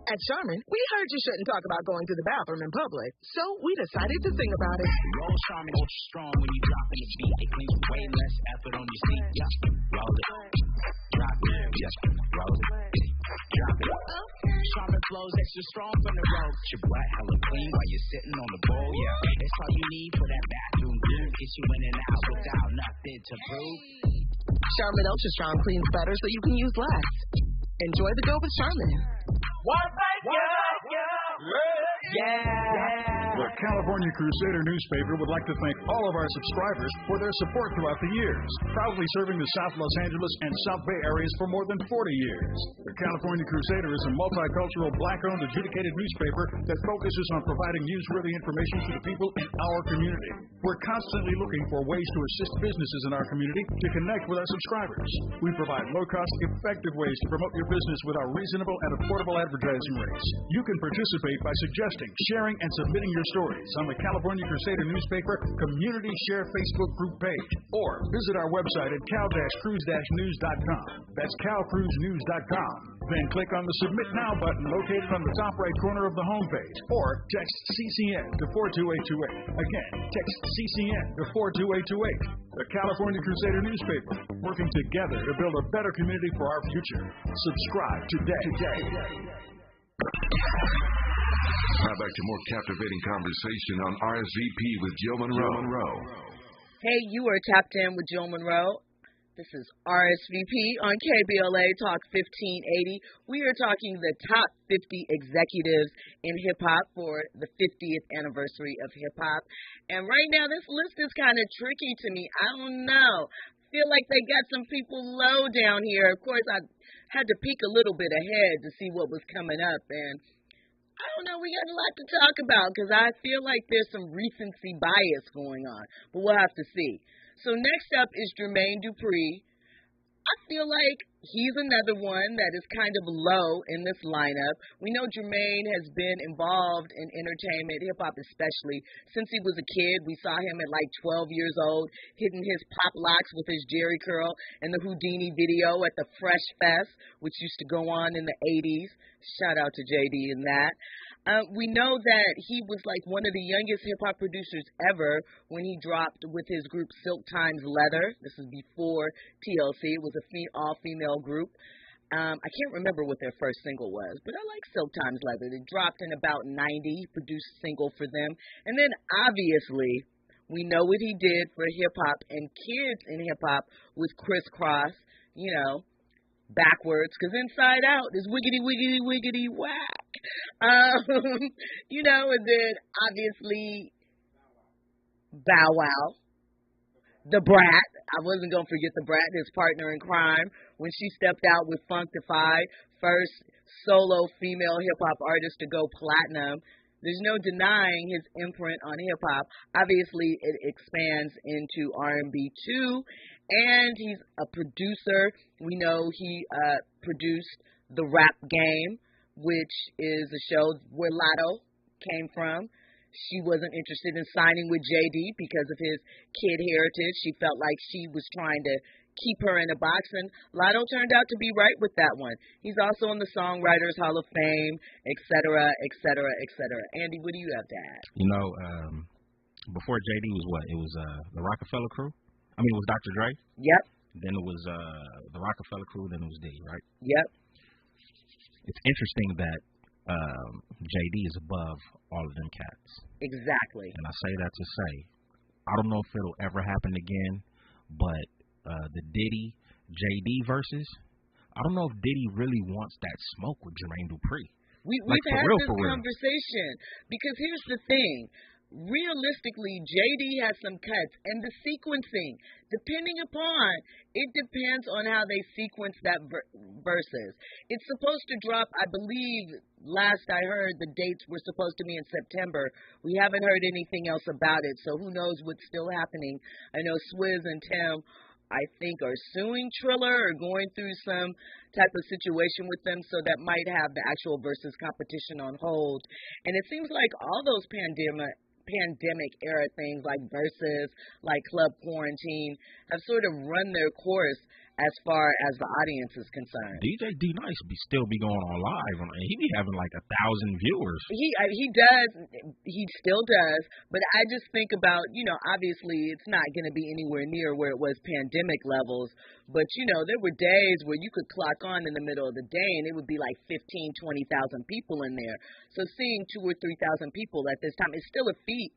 At Charmin, we heard you shouldn't talk about going to the bathroom in public, so we decided to sing about it.
Roll Charmin ultra strong when you drop in the beat. It cleans with way less effort on your seat. Yeah, roll it, drop it, yeah, roll it, drop it. Charmin flows extra strong from the road. Your butt hella clean while you're sitting on the bowl. Yeah, that's all you need for that bathroom groove. Gets you in and out without nothing to prove.
Charmin Ultra Strong cleans better so you can use less. Enjoy the go with Charmin.
The California Crusader newspaper would like to thank all of our subscribers for their support throughout the years, proudly serving the South Los Angeles and South Bay areas for more than 40 years. The California Crusader is a multicultural, black-owned, adjudicated newspaper that focuses on providing newsworthy information to the people in our community. We're constantly looking for ways to assist businesses in our community to connect with our subscribers. We provide low-cost, effective ways to promote your business with our reasonable and affordable advertising rates. You can participate by suggesting, sharing, and submitting your stories on the California Crusader newspaper Community Share Facebook group page, or visit our website at cal-cruise-news.com. That's calcruisenews.com. Then click on the Submit Now button located on the top right corner of the homepage, or text CCN to 42828. Again, text CCN to 42828. The California Crusader newspaper, working together to build a better community for our future. Subscribe today.
Now back to more captivating conversation on RSVP with Jill Munroe.
Hey, you are tapped in with Jill Munroe. This is RSVP on KBLA Talk 1580. We are talking the top 50 executives in hip-hop for the 50th anniversary of hip-hop. And right now, this list is kind of tricky to me. I don't know. I feel like they got some people low down here. Of course, I had to peek a little bit ahead to see what was coming up. And I don't know, we got a lot to talk about because I feel like there's some recency bias going on. But we'll have to see. So next up is Jermaine Dupri. I feel like he's another one that is kind of low in this lineup. We know Jermaine has been involved in entertainment, hip-hop especially, since he was a kid. We saw him at like 12 years old, hitting his pop locks with his Jerry curl in the Houdini video at the Fresh Fest, which used to go on in the 80s. Shout out to JD in that. We know that he was like one of the youngest hip-hop producers ever when he dropped with his group Silk Times Leather. This was before TLC. It was a all-female group. I can't remember what their first single was, but I like Silk Times Leather. It dropped in about 90. He produced a single for them. And then, obviously, we know what he did for hip-hop and kids in hip-hop with Criss Cross, you know, backwards, because Inside Out is wiggity, wiggity, wiggity, whack. You know, and then obviously Bow Wow, the Brat. I wasn't going to forget the Brat, his partner in crime, when she stepped out with Funkdafied, first solo female hip-hop artist to go platinum. There's no denying his imprint on hip-hop. Obviously, it expands into R&B too, and he's a producer. We know he produced The Rap Game, which is a show where Lotto came from. She wasn't interested in signing with JD because of his kid heritage. She felt like she was trying to keep her in a box, and Lotto turned out to be right with that one. He's also in the Songwriters Hall of Fame, et cetera, et cetera, et cetera. Andy, what do you have to add?
You know, before JD was what? It was the Rockefeller Crew? I mean, it was Dr. Dre?
Yep.
Then it was the Rockefeller Crew, then it was D, right?
Yep.
It's interesting that JD is above all of them cats.
Exactly.
And I say that to say, I don't know if it'll ever happen again, but the Diddy JD versus, I don't know if Diddy really wants that smoke with Jermaine Dupri.
We've had this conversation because here's the thing. Realistically, JD has some cuts, and the sequencing, depending upon, it depends on how they sequence that verses. It's supposed to drop, I believe, last I heard, the dates were supposed to be in September. We haven't heard anything else about it, so who knows what's still happening. I know Swizz and Tim, I think, are suing Triller or going through some type of situation with them, so that might have the actual versus competition on hold. And it seems like all those pandemic era things like Versus, like Club Quarantine, have sort of run their course as far as the audience is concerned.
DJ D-Nice still be going on live, and he be having like 1,000 viewers.
He does, he still does, but I just think about, you know, obviously it's not going to be anywhere near where it was pandemic levels, but you know, there were days where you could clock on in the middle of the day and it would be like 15,000, 20,000 people in there. So seeing 2,000 or 3,000 people at this time is still a feat.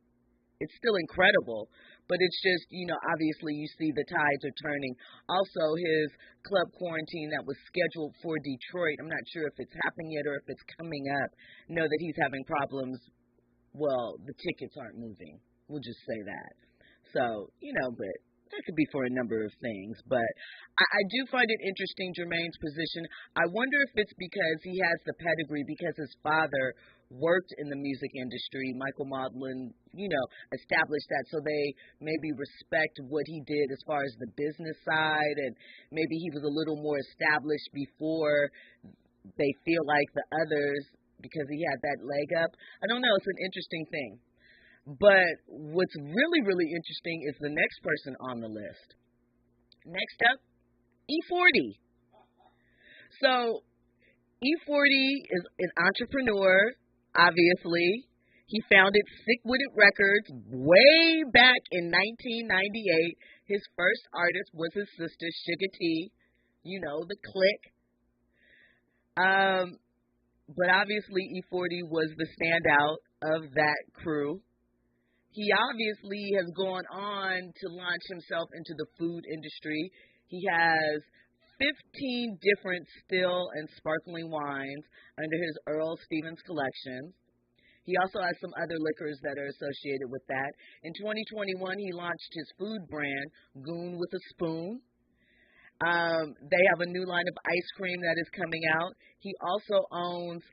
It's still incredible. But it's just, obviously you see the tides are turning. Also, his club quarantine that was scheduled for Detroit, I'm not sure if it's happening yet or if it's coming up, know that he's having problems. Well, the tickets aren't moving. We'll just say that. So, but that could be for a number of things. But I do find it interesting, Jermaine's position. I wonder if it's because he has the pedigree, because his father worked in the music industry. Michael Maudlin, established that, so they maybe respect what he did as far as the business side, and maybe he was a little more established before they feel like the others, because he had that leg up. I don't know. It's an interesting thing. But what's really, really interesting is the next person on the list. Next up, E40. So E40 is an entrepreneur. Obviously, he founded Sick-Witted Records way back in 1998. His first artist was his sister, Sugar T. The Click. But obviously, E40 was the standout of that crew. He obviously has gone on to launch himself into the food industry. He has 15 different still and sparkling wines under his Earl Stevens collection. He also has some other liquors that are associated with that. In 2021, he launched his food brand, Goon with a Spoon. They have a new line of ice cream that is coming out. He also owns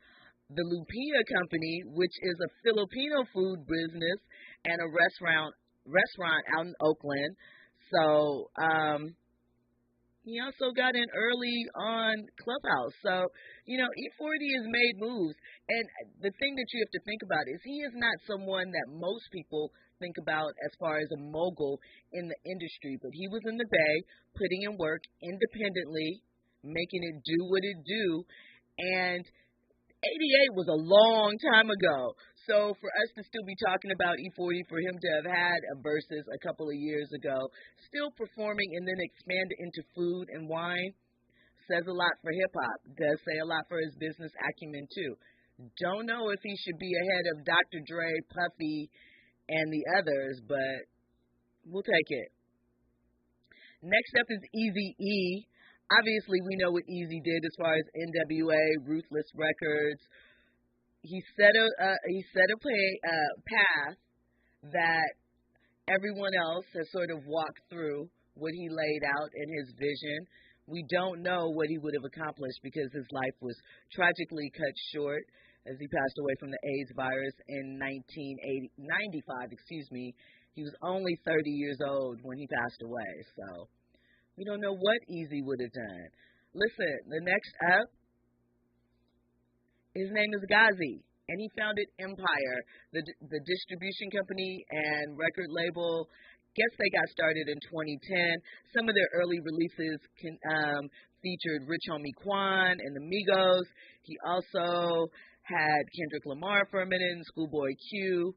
the Lupina Company, which is a Filipino food business and a restaurant out in Oakland. So, he also got in early on Clubhouse. So, E40 has made moves. And the thing that you have to think about is he is not someone that most people think about as far as a mogul in the industry. But he was in the Bay, putting in work independently, making it do what it do. And 88 was a long time ago. So for us to still be talking about E40, for him to have had a versus a couple of years ago, still performing and then expand into food and wine, says a lot for hip-hop. Does say a lot for his business acumen, too. Don't know if he should be ahead of Dr. Dre, Puffy, and the others, but we'll take it. Next up is Eazy-E. Obviously, we know what Eazy did as far as NWA, Ruthless Records. He set a path that everyone else has sort of walked through, what he laid out in his vision. We don't know what he would have accomplished because his life was tragically cut short as he passed away from the AIDS virus in 1995. He was only 30 years old when he passed away, so we don't know what Eazy would have done. Listen, the next up, his name is Ghazi, and he founded Empire, the distribution company and record label. Guess they got started in 2010. Some of their early releases featured Rich Homie Quan and the Migos. He also had Kendrick Lamar for a minute, Schoolboy Q,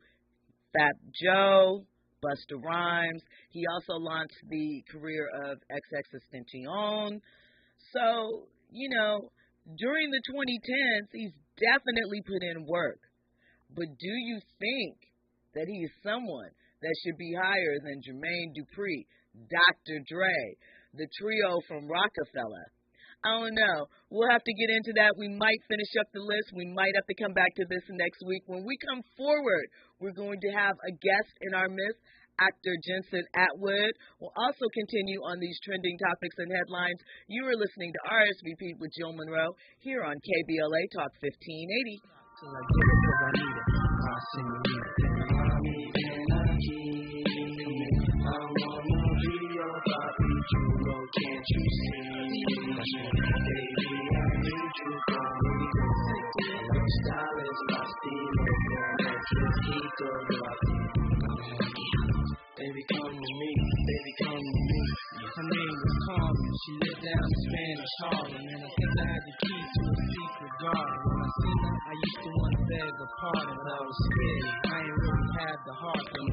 Fat Joe, Busta Rhymes. He also launched the career of XXXTentacion. So, during the 2010s, he's definitely put in work. But do you think that he is someone that should be higher than Jermaine Dupri, Dr. Dre, the trio from Rockefeller? I don't know. We'll have to get into that. We might finish up the list. We might have to come back to this next week. When we come forward, we're going to have a guest in our midst, actor Jensen Atwood. We'll also continue on these trending topics and headlines. You are listening to RSVP with Jill Munroe here on KBLA Talk 1580.
Baby, come to me, baby, come to me. Her name was Carmen, she lived down in Spanish Harlem, and I think I had the key to a secret garden. When I seen her, I used to want to beg her pardon, but I was scared. I ain't really had the heart, but